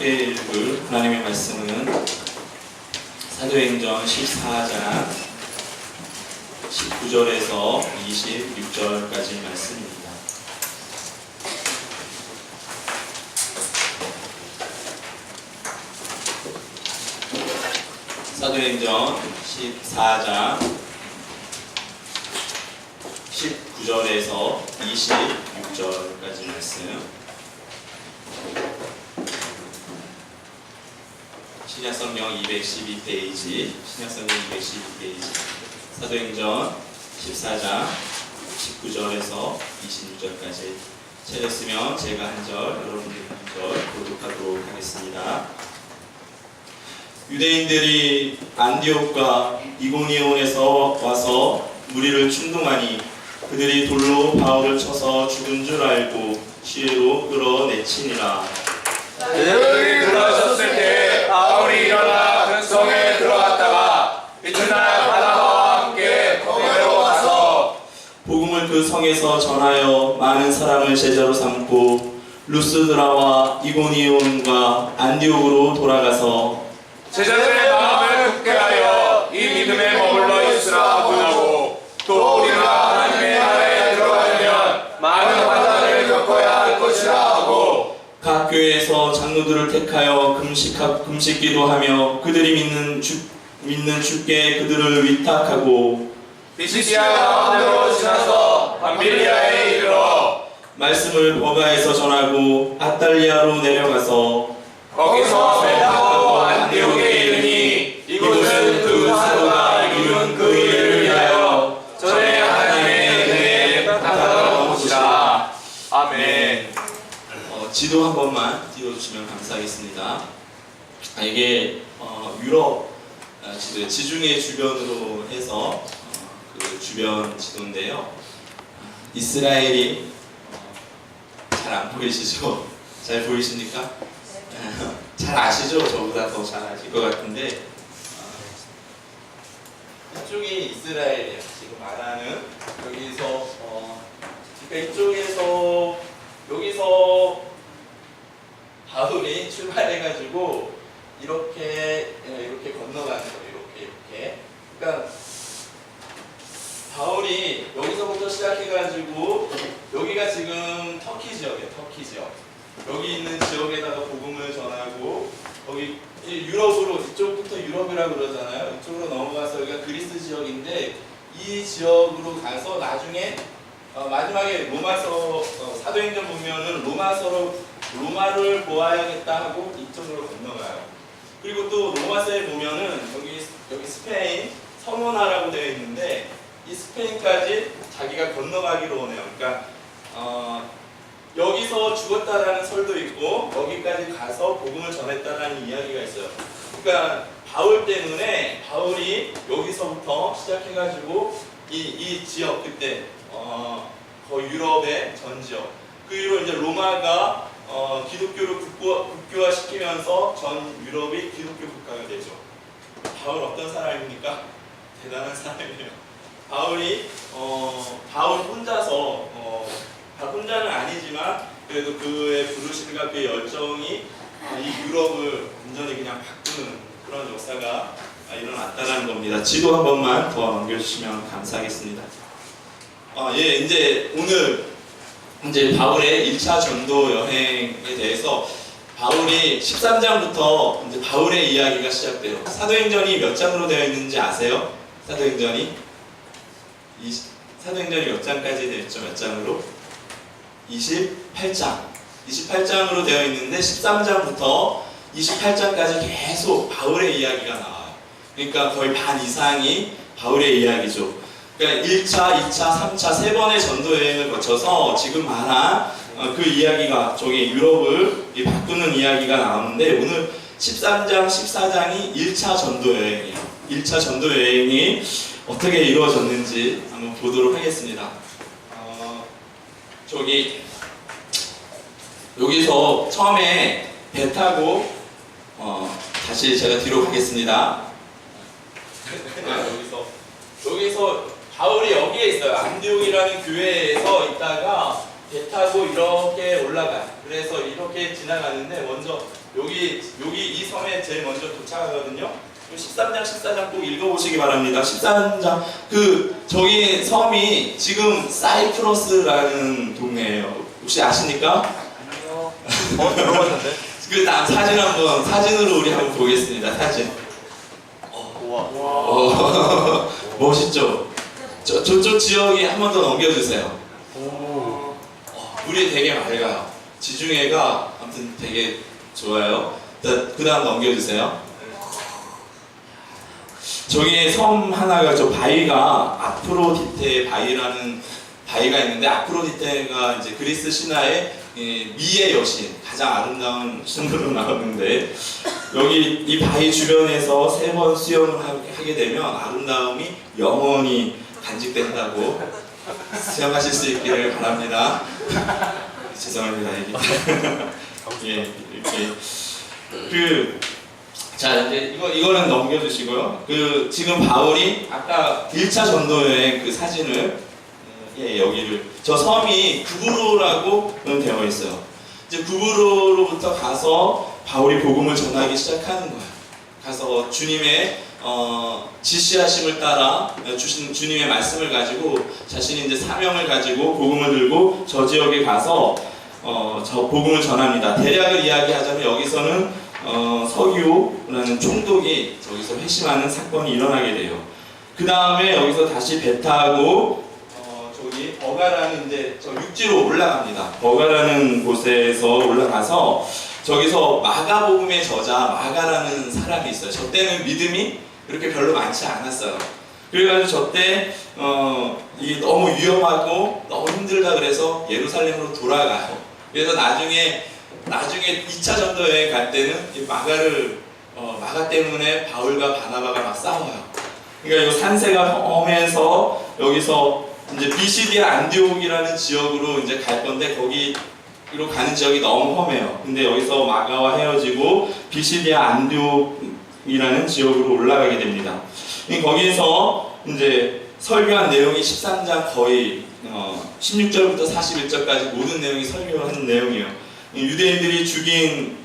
함께 읽을 하나님의 말씀은 사도행전 14장 19절에서 26절까지 말씀입니다. 사도행전 14장 19절에서 26절까지 말씀. 신약성경 212페이지, 신약성경 212페이지, 사도행전 14장 19절에서 26절까지 찾았으면 제가 한 절, 여러분들이 한 절 교독하도록 하겠습니다. 유대인들이 안디옥과 이고니온에서 와서 무리를 충동하니 그들이 돌로 바울을 쳐서 죽은 줄 알고 시외로 끌어내치니라. 그들이 들어섰을 때 바울이 일어나 그 성에 들어갔다가 이튿날 바나바와 함께 더베로 가서 복음을 그 성에서 전하여 많은 사람을 제자로 삼고 루스드라와 이고니온과 안디옥으로 돌아가서 제자들의 마음을 굳게 하여 이 믿음에 머물러 있으라 하고 또 우리가 하나님의 나라에 들어가려면 많은 환난을 겪어야 할 것이라 하고 각 교회에서 장로들을 택하여 금식기도 하며 그들이 믿는 주께 그들을 위탁하고 비시디아 가운데로 지나서 밤빌리아에 이르러 말씀을 버가에서 전하고 아달리아로 내려가서 거기서 배 타고 안디옥에 이르니 이곳은 그 사도가 이룬 그 일을 위하여 전에 하나님의 은혜에 나타나는 곳이라. 아멘. 지도 한 번만 띄워주시면 감사하겠습니다. 이게 유럽 지도에 지중해 주변으로 해서 그 주변 지도인데요. 이스라엘이 잘 안 보이시죠? 잘 보이십니까? 잘 아시죠? 저보다 더 잘 아실 것 같은데 이쪽이 이스라엘이에요. 지금 말하는 여기서 그러니까 이쪽에서 여기서 바울이 출발해가지고 이렇게 건너가는 거예요. 이렇게. 그러니까 바울이 여기서부터 시작해가지고 여기가 지금 터키 지역이에요. 터키 지역. 여기 있는 지역에다가 복음을 전하고 거기 유럽으로 이쪽부터 유럽이라고 그러잖아요. 이쪽으로 넘어가서 여기가 그리스 지역인데 이 지역으로 가서 나중에 마지막에 로마서 사도행전 보면은 로마를 보아야겠다 하고 이쪽으로 건너가요. 그리고 또 로마서에 보면은 여기 스페인 서머나라고 되어 있는데 이 스페인까지 자기가 건너가기로 오네요. 그러니까 여기서 죽었다라는 설도 있고 여기까지 가서 복음을 전했다라는 이야기가 있어요. 그러니까 바울 때문에 바울이 여기서부터 시작해가지고 이 지역 그때 거의 유럽의 전 지역 그 이후로 이제 로마가 기독교를 국교화시키면서 전 유럽이 기독교 국가가 되죠. 바울 어떤 사람입니까? 대단한 사람이에요. 바울 혼자서 혼자는 아니지만 그래도 그의 부르심과 그의 열정이 이 유럽을 완전히 그냥 바꾸는 그런 역사가 일어났다는 겁니다. 지도 한 번만 더 넘겨주시면 감사하겠습니다. 이제 오늘 이제 바울의 1차 전도 여행에 대해서 바울이 13장부터 이제 바울의 이야기가 시작돼요. 사도행전이 몇 장으로 되어 있는지 아세요? 사도행전이 몇 장까지 되어 있죠? 몇 장으로? 28장으로 되어 있는데 13장부터 28장까지 계속 바울의 이야기가 나와요. 그러니까 거의 반 이상이 바울의 이야기죠. 그러니까 1차, 2차, 3차 세 번의 전도 여행을 거쳐서 지금 말한 그 이야기가 저기 유럽을 바꾸는 이야기가 나오는데 오늘 13장, 14장이 1차 전도 여행이에요. 1차 전도 여행이 어떻게 이루어졌는지 한번 보도록 하겠습니다. 여기서 처음에 배 타고 다시 제가 뒤로 가겠습니다. 여기서 바울이 여기에 있어요. 안디옥이라는 교회에서 있다가 배 타고 이렇게 올라가요. 그래서 이렇게 지나가는데 먼저 여기 이 섬에 제일 먼저 도착하거든요. 13장 14장 꼭 읽어보시기 바랍니다. 13장 저기 섬이 지금 사이프러스라는 동네예요. 혹시 아십니까? 아니요. 들어봤는데. 그 다음 사진으로 우리 한번 보겠습니다. 사진. 우와. 멋있죠? 저쪽 지역에 한 번 더 넘겨주세요. 물이 되게 맑아요. 지중해가 아무튼 되게 좋아요. 그 다음 넘겨주세요. 저기 섬 하나가 저 바위가 아프로디테 바위라는 바위가 있는데 아프로디테가 이제 그리스 신화의 미의 여신 가장 아름다운 신으로 나오는데 여기 이 바위 주변에서 3번 수영을 하게 되면 아름다움이 영원히 간직된다고 수영하실 수 있기를 바랍니다. 죄송합니다. 예, 이렇게 자 이제 이거는 넘겨주시고요. 지금 바울이 아까 1차 전도여행 그 사진을 여기를 저 섬이 구브로라고 되어 있어요. 이제 구브로로부터 가서 바울이 복음을 전하기 시작하는 거예요. 가서 주님의 지시하심을 따라 주신 주님의 말씀을 가지고 자신이 이제 사명을 가지고 복음을 들고 저 지역에 가서 저 복음을 전합니다. 대략을 이야기하자면 여기서는 서기오라는 총독이 저기서 회심하는 사건이 일어나게 돼요. 그 다음에 여기서 다시 배 타고 저기 버가라는 이제 저 육지로 올라갑니다. 버가라는 곳에서 올라가서 저기서 마가복음의 저자 마가라는 사람이 있어요. 저 때는 믿음이 그렇게 별로 많지 않았어요. 그래가지고 저때 이게 너무 위험하고 너무 힘들다 그래서 예루살렘으로 돌아가요. 그래서 나중에 2차 전도 여행 갈 때는 이 마가 때문에 바울과 바나바가 막 싸워요. 그러니까 이 산세가 험해서 여기서 이제 비시디아 안디옥이라는 지역으로 이제 갈 건데 거기로 가는 지역이 너무 험해요. 근데 여기서 마가와 헤어지고 비시디아 안디옥이라는 지역으로 올라가게 됩니다. 거기에서 이제 설교한 내용이 13장 거의 16절부터 41절까지 모든 내용이 설교를 하는 내용이에요. 유대인들이 죽인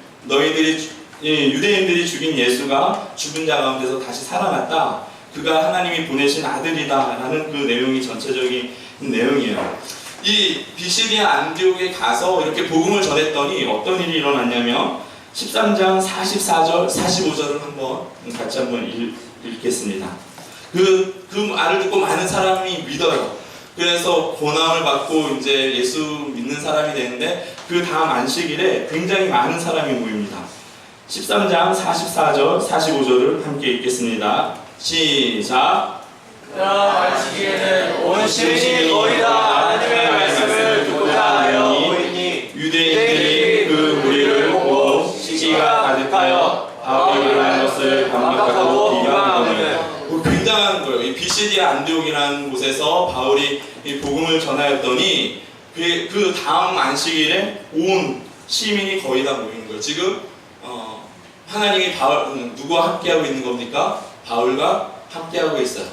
예수가 죽은 자 가운데서 다시 살아났다. 그가 하나님이 보내신 아들이다 라는 그 내용이 전체적인 내용이에요. 이 비시디아 안디옥에 가서 이렇게 복음을 전했더니 어떤 일이 일어났냐면 13장 44절 45절을 같이 한번 읽겠습니다. 그 말을 듣고 많은 사람이 믿어요. 그래서 고난을 받고 이제 예수 믿는 사람이 되는데 그 다음 안식일에 굉장히 많은 사람이 모입니다. 13장 44절 45절을 함께 읽겠습니다. 시작. 안식일에는 온 시민이 거의 다 하나님의 말씀을 듣고자 하여 모이니 유대인들이 그 무리를 보고 시기가 가득하여 바울이 말하는 것을 반박하고 비방하는 굉장한 거예요. 이 비시디아 안디옥이라는 곳에서 바울이 이 복음을 전하였더니 그 다음 안식일에 온 시민이 거의 다 모이는 거예요. 지금 하나님이 누구와 함께하고 있는 겁니까? 바울과 함께하고 있어요.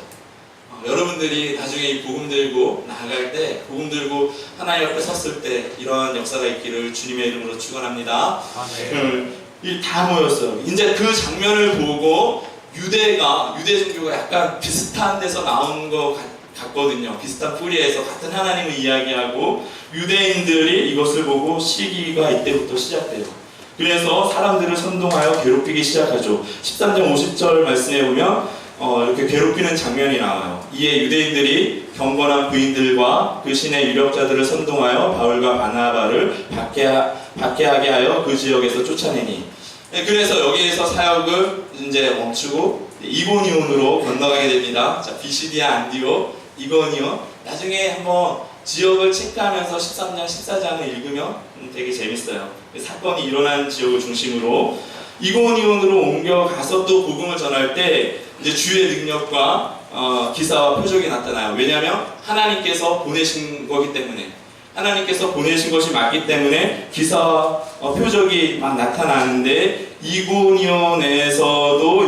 여러분들이 나중에 이 복음 들고 나아갈 때, 복음 들고 하나님 앞에 섰을 때 이러한 역사가 있기를 주님의 이름으로 축원합니다. 다 모였어요. 이제 그 장면을 보고 유대 종교가 약간 비슷한 데서 나온 것 같거든요. 비슷한 뿌리에서 같은 하나님을 이야기하고 유대인들이 이것을 보고 시기가 이때부터 시작돼요. 그래서 사람들을 선동하여 괴롭히기 시작하죠. 13장 50절 말씀에 보면 이렇게 괴롭히는 장면이 나와요. 이에 유대인들이 경건한 부인들과 그 신의 유력자들을 선동하여 바울과 바나바를 박해하게 하여 그 지역에서 쫓아내니. 그래서 여기에서 사역을 이제 멈추고 이고니온으로 건너가게 됩니다. 자, 비시디아 안디옥, 이고니온. 나중에 한번 지역을 체크하면서 13장, 14장을 읽으면 되게 재밌어요. 사건이 일어나는 지역을 중심으로 이고니온으로 옮겨가서 또 복음을 전할 때 이제 주의 능력과 기사와 표적이 나타나요. 왜냐하면 하나님께서 보내신 거기 때문에, 하나님께서 보내신 것이 맞기 때문에 기사와 표적이 막 나타나는데 이고니온에서도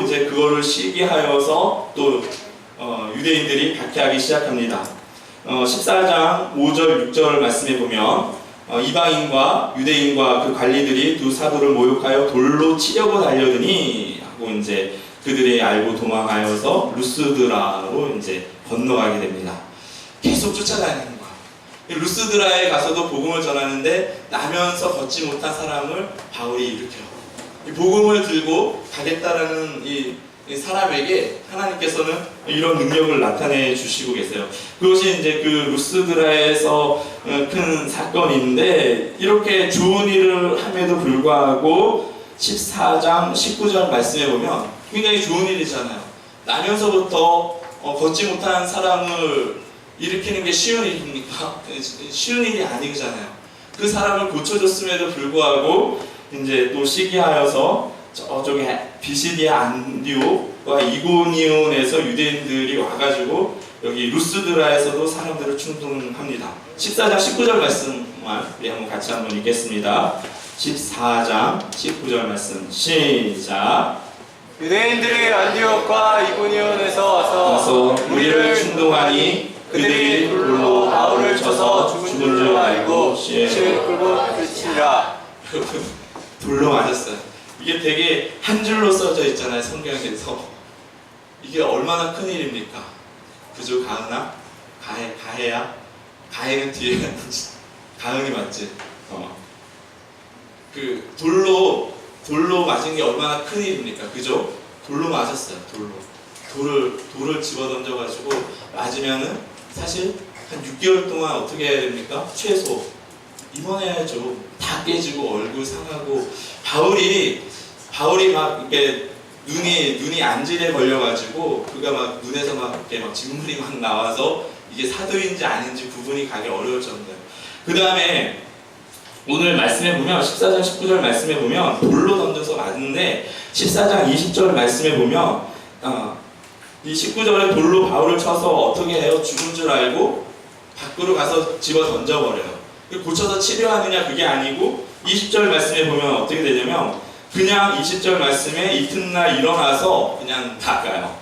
이제 그거를 시기하여서 또 유대인들이 박해하기 시작합니다. 14장 5절 6절 말씀해 보면 이방인과 유대인과 그 관리들이 두 사도를 모욕하여 돌로 치려고 달려드니 하고 이제 그들이 알고 도망하여서 루스드라로 이제 건너가게 됩니다. 계속 쫓아다니는 거야. 루스드라에 가서도 복음을 전하는데 나면서 걷지 못한 사람을 바울이 일으켜요. 이 복음을 들고 가겠다라는 이 사람에게 하나님께서는 이런 능력을 나타내 주시고 계세요. 그것이 이제 그 루스드라에서 큰 사건인데, 이렇게 좋은 일을 함에도 불구하고 14장 19절 말씀해 보면 굉장히 좋은 일이잖아요. 나면서부터 걷지 못한 사람을 일으키는 게 쉬운 일입니까? 쉬운 일이 아니잖아요. 그 사람을 고쳐줬음에도 불구하고 이제 또 시기하여서 저쪽에 비시디아 안디옥과 이고니온에서 유대인들이 와가지고 여기 루스드라에서도 사람들을 충동합니다. 14장 19절 말씀만 우리 한번 같이 한번 읽겠습니다. 14장 19절 말씀 시작. 유대인들이 안디옥과 이고니온에서 와서 우리를 충동하니 그들이 돌로 바울을 쳐서 죽은 줄 알고 시를 끌고 그치니라. 돌로 맞았어요. 이게 되게 한 줄로 써져 있잖아요, 성경에서. 이게 얼마나 큰 일입니까? 그죠, 가은아? 가해야? 가해는 뒤에 가은이 맞지? 그 돌로 맞은 게 얼마나 큰 일입니까? 그죠? 돌로 맞았어요, 돌을 집어 던져가지고 맞으면은 사실 한 6개월 동안 어떻게 해야 됩니까? 최소 입원해야죠. 다 깨지고 얼굴 상하고. 바울이 막 이렇게 눈이 안질에 걸려가지고 그가 막 눈에서 막 이렇게 막 진물이 막 나와서 이게 사도인지 아닌지 구분이 가기 어려울 정도예요. 그 다음에 오늘 말씀해 보면 14장 19절 말씀해 보면 돌로 던져서 맞는데 14장 20절 말씀해 보면 이 19절에 돌로 바울을 쳐서 어떻게 해요? 죽은 줄 알고 밖으로 가서 집어 던져버려요. 고쳐서 치료하느냐 그게 아니고 20절 말씀에 보면 어떻게 되냐면 그냥 20절 말씀에 이튿날 일어나서 그냥 나가요.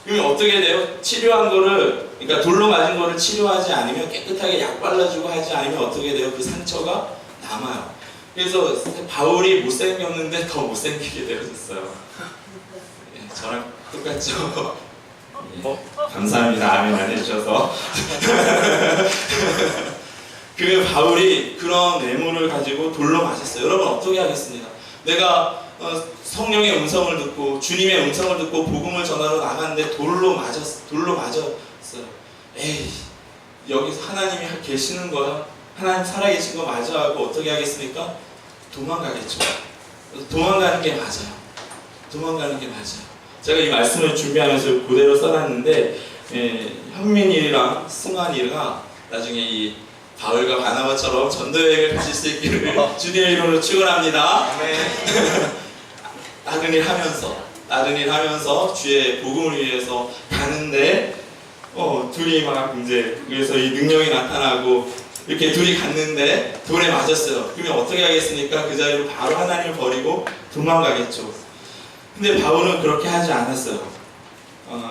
그러면 어떻게 돼요? 치료한 거를, 그러니까 돌로 맞은 거를 치료하지 않으면, 깨끗하게 약 발라주고 하지 않으면 어떻게 돼요? 그 상처가 남아요. 그래서 바울이 못생겼는데 더 못생기게 되어졌어요. 예, 저랑 똑같죠? 예, 감사합니다. 아멘 안 해주셔서. 그 바울이 그런 뇌물을 가지고 돌로 맞았어요. 여러분 어떻게 하겠습니까? 내가 성령의 음성을 듣고 주님의 음성을 듣고 복음을 전하러 나갔는데 돌로 맞았어요. 에이, 여기서 하나님이 계시는 거야? 하나님 살아계신 거 맞아? 하고 어떻게 하겠습니까? 도망가겠죠. 도망가는 게 맞아요. 제가 이 말씀을 준비하면서 그대로 써놨는데 현민이랑 승환이가 나중에 이 바울과 바나바처럼 전도여행을 가실 수 있기를 주님의 이름으로 축원합니다. 나그네 하면서 주의 복음을 위해서 가는데 둘이 막 이제 그래서 이 능력이 나타나고 이렇게 둘이 갔는데 돌에 맞았어요. 그러면 어떻게 하겠습니까? 그 자리로 바로 하나님을 버리고 도망가겠죠. 근데 바울은 그렇게 하지 않았어요.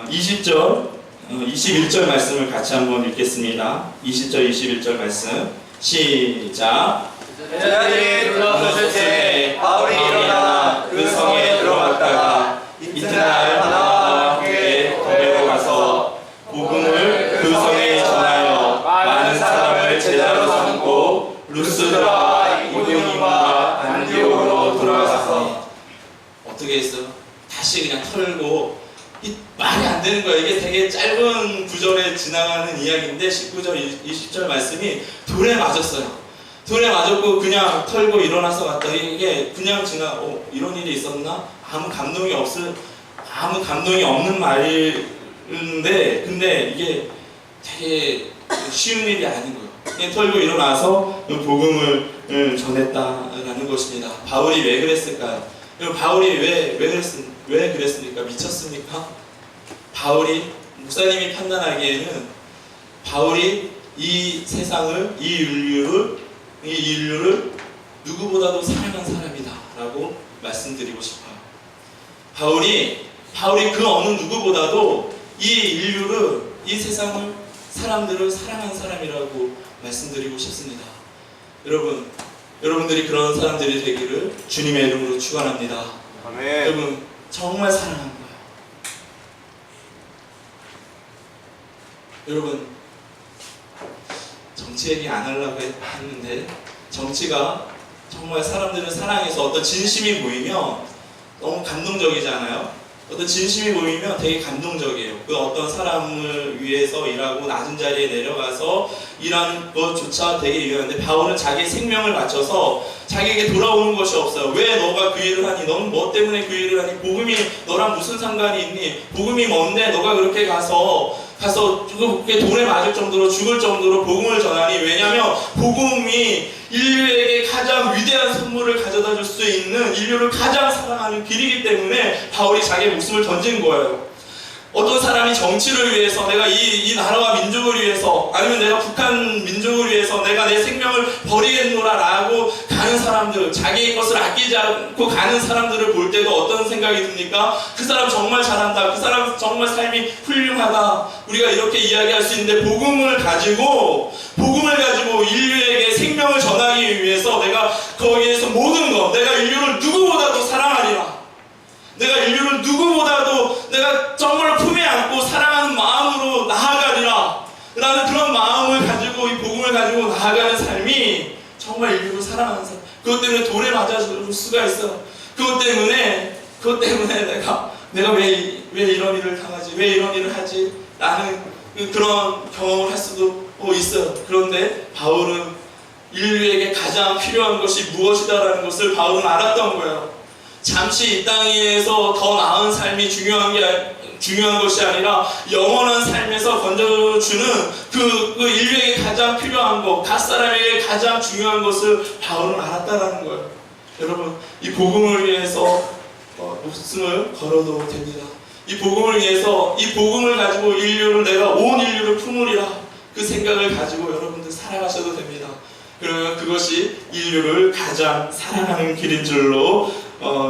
20절 21절 말씀을 같이 한번 읽겠습니다. 20절 21절 말씀 시작. 제자들이 둘러섰을 때 바울이 일어나 그 성에 들어갔다가 이튿날 바나바와 함께 더베로 가서 복음을 그 성에 전하여 많은 사람을 제자로 삼고 루스드라와 이고니온과 안디옥으로 돌아가서 어떻게 했어요? 다시 그냥 털고 말이 안 되는 거예요. 이게 되게 짧은 구절에 지나가는 이야기인데 19절, 20절 말씀이 돌에 맞았어요. 돌에 맞았고 그냥 털고 일어나서 갔다. 이게 그냥 이런 일이 있었나? 아무 감동이 없는 말인데 근데 이게 되게 쉬운 일이 아닌 거예요. 그냥 털고 일어나서 복음을 전했다라는 것입니다. 바울이 왜 그랬을까요? 바울이 왜 그랬습니까? 미쳤습니까? 바울이, 목사님이 판단하기에는 바울이 이 세상을, 이 인류를 누구보다도 사랑한 사람이다 라고 말씀드리고 싶어요. 바울이 그 어느 누구보다도 이 인류를, 이 세상을 사람들을 사랑한 사람이라고 말씀드리고 싶습니다. 여러분들이 그런 사람들이 되기를 주님의 이름으로 축원합니다. 아멘. 여러분 정말 사랑한 거예요. 여러분 정치 얘기 안 하려고 했는데 정치가 정말 사람들을 사랑해서 어떤 진심이 보이면 너무 감동적이잖아요. 어떤 진심이 보이면 되게 감동적이에요. 그 어떤 사람을 위해서 일하고 낮은 자리에 내려가서 일하는 것조차 되게 유효한데 바울은 자기 생명을 바쳐서 자기에게 돌아오는 것이 없어요. 왜 너가 그 일을 하니? 너는 뭐 때문에 그 일을 하니? 복음이 너랑 무슨 상관이 있니? 복음이 뭔데 너가 그렇게 가서 그렇게 돌에 맞을 정도로 죽을 정도로 복음을 전하니? 왜냐하면 복음이 인류에게 가장 위대한 선물을 가져다 줄 수 있는 인류를 가장 사랑하는 길이기 때문에 바울이 자기의 목숨을 던진 거예요. 어떤 사람이 정치를 위해서 내가 이 나라와 민족을 위해서 아니면 내가 북한 민족을 위해서 내가 내 생명을 버리겠노라 라고 가는 사람들, 자기의 것을 아끼지 않고 가는 사람들을 볼 때도 어떤 생각이 듭니까? 그 사람 정말 잘한다, 그 사람 정말 삶이 훌륭하다, 우리가 이렇게 이야기할 수 있는데 복음을 가지고 인류에게 생명을 전하기 위해서 내가 거기에서 모든 것, 내가 인류를 누구보다도 사랑하리라, 내가 인류를 누구보다도 내가 정말 품에 안고 사랑하는 마음으로 나아가리라 라는 그런 마음을 가지고 이 복음을 가지고 나아가는 삶이 정말 인류를 사랑하는 삶. 그것 때문에 돌에 맞아줄 수가 있어. 그것 때문에 내가 왜 이런 일을 당하지, 왜 이런 일을 하지 라는 그런 경험을 할 수도 있어요. 그런데 바울은 인류에게 가장 필요한 것이 무엇이다라는 것을 바울은 알았던 거예요. 잠시 이 땅에서 더 나은 삶이 중요한 것이 아니라 영원한 삶에서 건져주는 그 인류에게 가장 필요한 것, 각 사람에게 가장 중요한 것을 바울은 알았다라는 거예요. 여러분, 이 복음을 위해서 목숨을 걸어도 됩니다. 이 복음을 위해서, 이 복음을 가지고 내가 온 인류를 품으리라, 그 생각을 가지고 여러분들 살아가셔도 됩니다. 그러면 그것이 인류를 가장 사랑하는 길인 줄로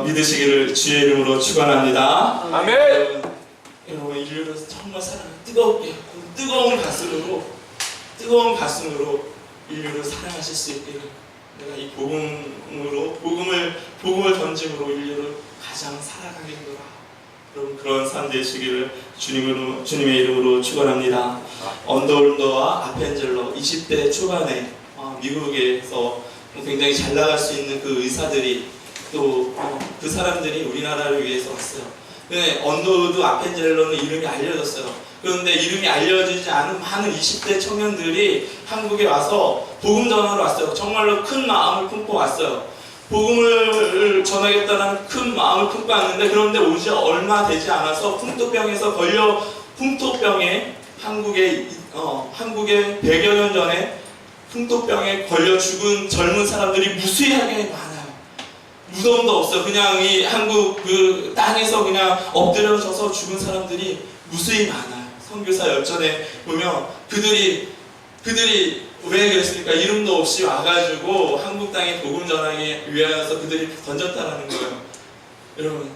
믿으시기를 주의 이름으로 축원합니다. 아멘. 여러분 인류를 정말 사랑해 뜨겁게 뜨거운 가슴으로 인류를 사랑하실 수 있기를 내가 이 복음을 던짐으로 인류를 가장 사랑하겠노라. 여러분 그런 삶 되시기를 주님의 이름으로 축원합니다. 언더울더와 아펜젤러 20대 초반에 미국에서 굉장히 잘 나갈 수 있는 그 의사들이 또 그 사람들이 우리나라를 위해서 왔어요. 근데 언더우드 아펜젤러는 이름이 알려졌어요. 그런데 이름이 알려지지 않은 많은 20대 청년들이 한국에 와서 복음 전하러 왔어요. 정말로 큰 마음을 품고 왔어요. 복음을 전하겠다는 큰 마음을 품고 왔는데 그런데 오지 얼마 되지 않아서 풍토병에 한국에 100여 년 전에 풍토병에 걸려 죽은 젊은 사람들이 무수하게 많아요. 무덤도 없어요. 그냥 이 한국 그 땅에서 그냥 엎드려져서 죽은 사람들이 무수히 많아요. 선교사 열전에 보면 그들이 왜 그랬습니까? 이름도 없이 와가지고 한국 땅에 복음 전하기 위해서 그들이 던졌다라는 거예요. 여러분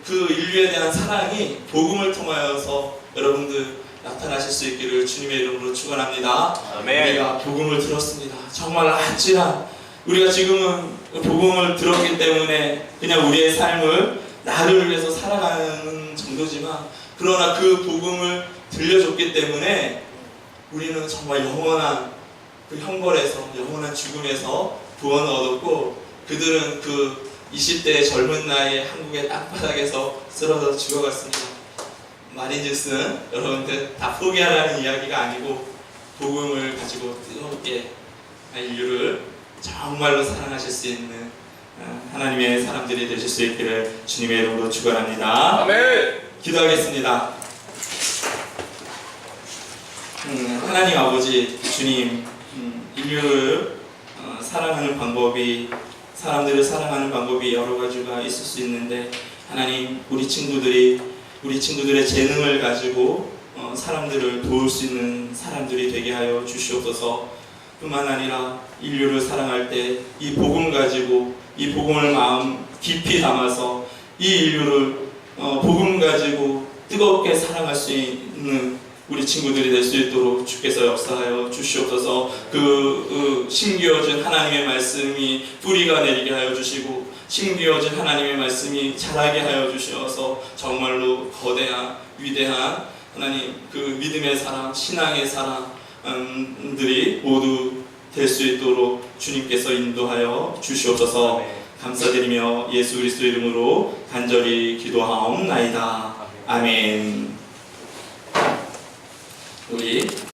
그 인류에 대한 사랑이 복음을 통하여서 여러분들 나타나실 수 있기를 주님의 이름으로 축원합니다. 아멘. 우리가 복음을 들었습니다. 정말 아찔한 우리가 지금은 복음을 들었기 때문에 그냥 우리의 삶을 나를 위해서 살아가는 정도지만 그러나 그 복음을 들려줬기 때문에 우리는 정말 영원한 그 형벌에서 영원한 죽음에서 구원을 얻었고 그들은 그 20대의 젊은 나이에 한국의 땅바닥에서 쓰러져 죽어갔습니다. 말인즉슨 여러분들 다 포기하라는 이야기가 아니고 복음을 가지고 뜨겁게 인류를 정말로 사랑하실 수 있는 하나님의 사람들이 되실 수 있기를 주님의 이름으로 축원합니다. 아멘. 기도하겠습니다. 하나님 아버지 주님, 인류를 사랑하는 방법이 사람들을 사랑하는 방법이 여러 가지가 있을 수 있는데 하나님 우리 친구들의 재능을 가지고 사람들을 도울 수 있는 사람들이 되게 하여 주시옵소서. 뿐만 아니라 인류를 사랑할 때 이 복음 가지고 이 복음을 마음 깊이 담아서 이 인류를 복음 가지고 뜨겁게 사랑할 수 있는 우리 친구들이 될 수 있도록 주께서 역사하여 주시옵소서. 심기어진 하나님의 말씀이 뿌리가 내리게 하여 주시고 심기어진 하나님의 말씀이 자라게 하여 주시어서 정말로 거대한 위대한 하나님 믿음의 사람, 신앙의 사람들이 모두 될 수 있도록 주님께서 인도하여 주시옵소서. 감사드리며 예수 그리스도 이름으로 간절히 기도하옵나이다. 아멘. 우리